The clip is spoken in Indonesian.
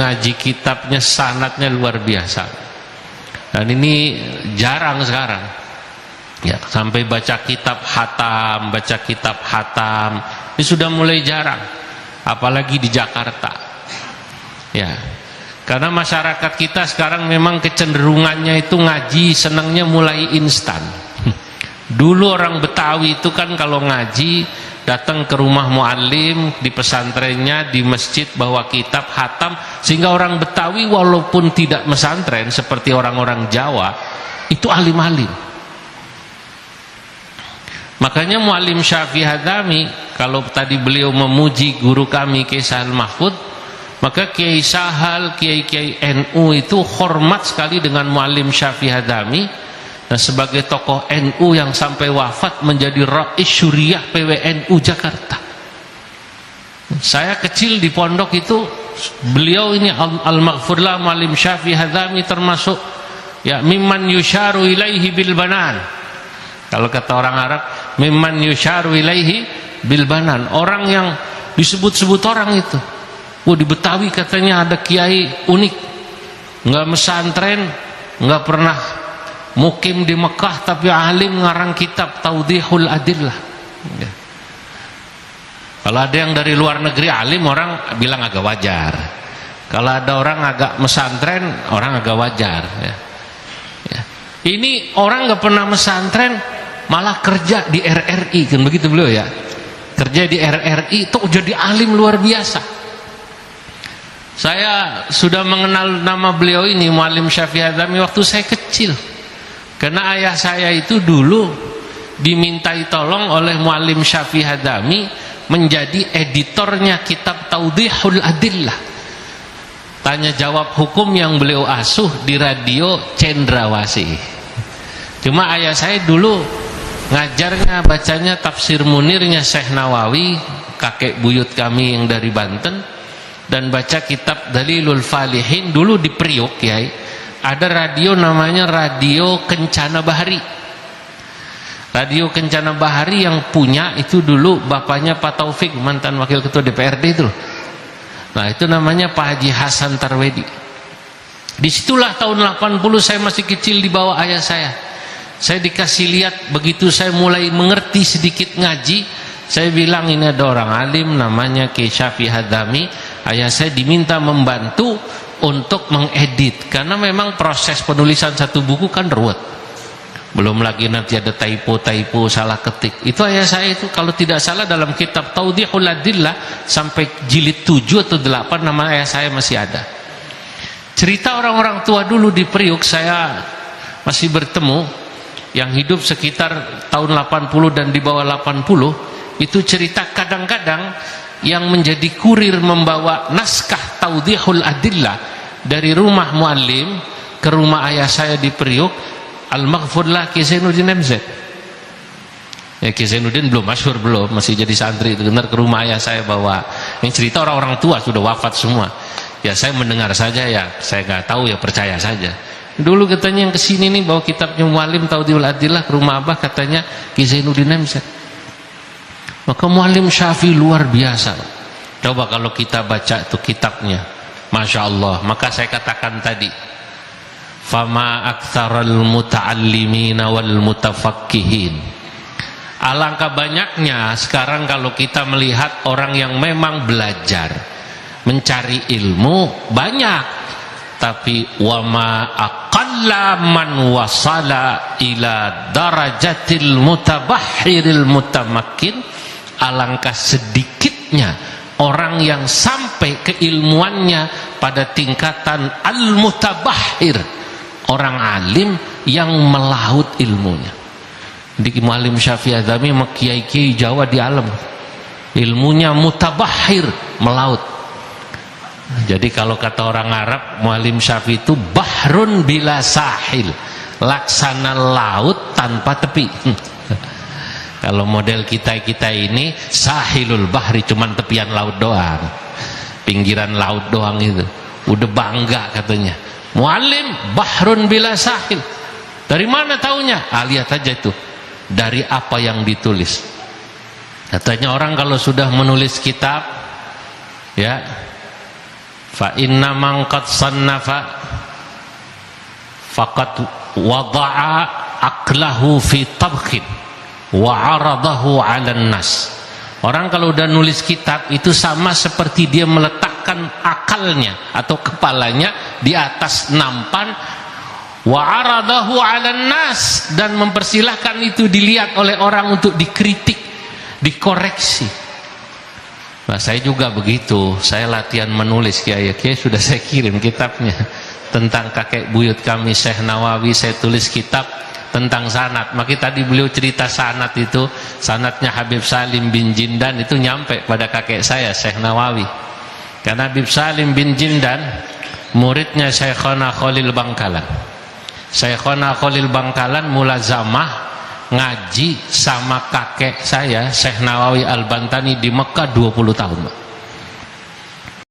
ngaji kitabnya sanadnya luar biasa. Dan ini jarang sekarang. Ya, sampai baca kitab hatam, ini sudah mulai jarang. Apalagi di Jakarta. Ya. Karena masyarakat kita sekarang memang kecenderungannya itu ngaji senangnya mulai instan. Dulu orang Betawi itu kan kalau ngaji datang ke rumah muallim, di pesantrennya, di masjid bawa kitab hatam, sehingga orang Betawi walaupun tidak pesantren seperti orang-orang Jawa itu alim-alim. Makanya Muallim Syafi'i Hadami, kalau tadi beliau memuji guru kami Kiai Sahal Mahfud, maka Kiai Sahal, Kiai NU itu hormat sekali dengan Muallim Syafi'i Hadami. Dan sebagai tokoh NU yang sampai wafat menjadi Rais Syuriah PWNU Jakarta. Saya kecil di pondok itu, beliau ini al-maghfurlah Muallim Syafi'i Hadami termasuk ya mimman yusharu ilaihi bil banan. Kalau kata orang Arab, mimman yusharu ilaihi bil banan, orang yang disebut-sebut orang itu. Oh, di Betawi katanya ada kiai unik, nggak mesantren, nggak pernah mukim di Mekah, tapi alim ngarang kitab Tawdihul Adillah. Ya. Kalau ada yang dari luar negeri alim, orang bilang agak wajar. Kalau ada orang agak mesantren, orang agak wajar. Ya. Ya. Ini orang nggak pernah mesantren, malah kerja di RRI, kan begitu beliau ya. Kerja di RRI itu jadi alim luar biasa. Saya sudah mengenal nama beliau ini Muallim Syafi'i Hadami waktu saya kecil. Karena ayah saya itu dulu dimintai tolong oleh Muallim Syafi'i Hadami menjadi editornya kitab Tawdihul Adillah. Tanya jawab hukum yang beliau asuh di radio Cendrawasih. Cuma ayah saya dulu ngajarnya bacanya tafsir Munirnya Syekh Nawawi, kakek buyut kami yang dari Banten, dan baca kitab Dalilul Falihin. Dulu di Priok ya, ada radio namanya Radio Kencana Bahari. Radio Kencana Bahari yang punya itu dulu bapaknya Pak Taufik, mantan wakil ketua DPRD itu. Nah, itu namanya Pak Haji Hasan Tarwedi. Disitulah tahun 80 saya masih kecil di bawah ayah saya. Saya dikasih lihat, begitu saya mulai mengerti sedikit ngaji, saya bilang ini ada orang alim namanya Kiai Syafi'i Hadami. Ayah saya diminta membantu untuk mengedit, karena memang proses penulisan satu buku kan ruwet. Belum lagi nanti ada typo-typo, salah ketik. Itu ayah saya itu kalau tidak salah dalam kitab Tawdihul Adillah sampai jilid 7 atau 8 nama ayah saya masih ada. Cerita orang-orang tua dulu di Priuk saya masih bertemu, yang hidup sekitar tahun 80 dan di bawah 80, itu cerita kadang-kadang yang menjadi kurir membawa naskah Tawdihul Adillah dari rumah muallim ke rumah ayah saya di Priuk, al-maghfurlah Kiai Zainuddin MZ. Ya, Kiai Zainuddin belum masyhur, belum, masih jadi santri. Dengar ke rumah ayah saya bawa. Yang cerita orang-orang tua sudah wafat semua. Ya saya mendengar saja, ya saya nggak tahu, ya percaya saja. Dulu katanya yang kesini nih bawa kitabnya Muallim Tawdihul Adillah ke rumah abah, katanya Kiai Zainuddin MZ. Maka Muallim Syafi'i luar biasa. Coba kalau kita baca itu kitabnya, Masya Allah. Maka saya katakan tadi, fama aktsaral muta'allimina wal mutafaqqihin. Alangkah banyaknya sekarang kalau kita melihat orang yang memang belajar, mencari ilmu banyak, tapi wama aqalla man wasala ila darajatil mutabahhiril mutamakkin. Alangkah sedikitnya orang yang sampai keilmuannya pada tingkatan al-mutabahhir, orang alim yang melaut ilmunya. Di Muallim Syafi'i Hadami sama kiai-kiai Jawa di alam, ilmunya mutabahhir, melaut. Jadi kalau kata orang Arab, Muallim Syafi'i itu bahrun bila sahil, laksana laut tanpa tepi. Kalau model kita ini sahilul bahri, cuman tepian laut doang, pinggiran laut doang, itu udah bangga katanya. Muallim bahrun bila sahil. Dari mana taunya? Lihat aja itu, dari apa yang ditulis. Katanya orang kalau sudah menulis kitab, ya fa inna man qad sannafa faqad wada'a aqlahu fi tabkhin wa 'aradahu 'alan nas. Orang kalau udah nulis kitab itu sama seperti dia meletakkan akalnya atau kepalanya di atas nampan, wa 'aradahu 'alan nas, dan mempersilahkan itu dilihat oleh orang untuk dikritik, dikoreksi. Nah, saya juga begitu. Saya latihan menulis, Kiai sudah saya kirim kitabnya tentang kakek buyut kami Syekh Nawawi. Saya tulis kitab tentang sanad. Maka tadi beliau cerita sanad itu, sanadnya Habib Salim bin Jindan itu nyampe pada kakek saya Syekh Nawawi. Karena Habib Salim bin Jindan muridnya Syekhona Khalil Bangkalan. Syekhona Khalil Bangkalan mulazamah ngaji sama kakek saya Syekh Nawawi Al-Bantani di Mekah 20 tahun.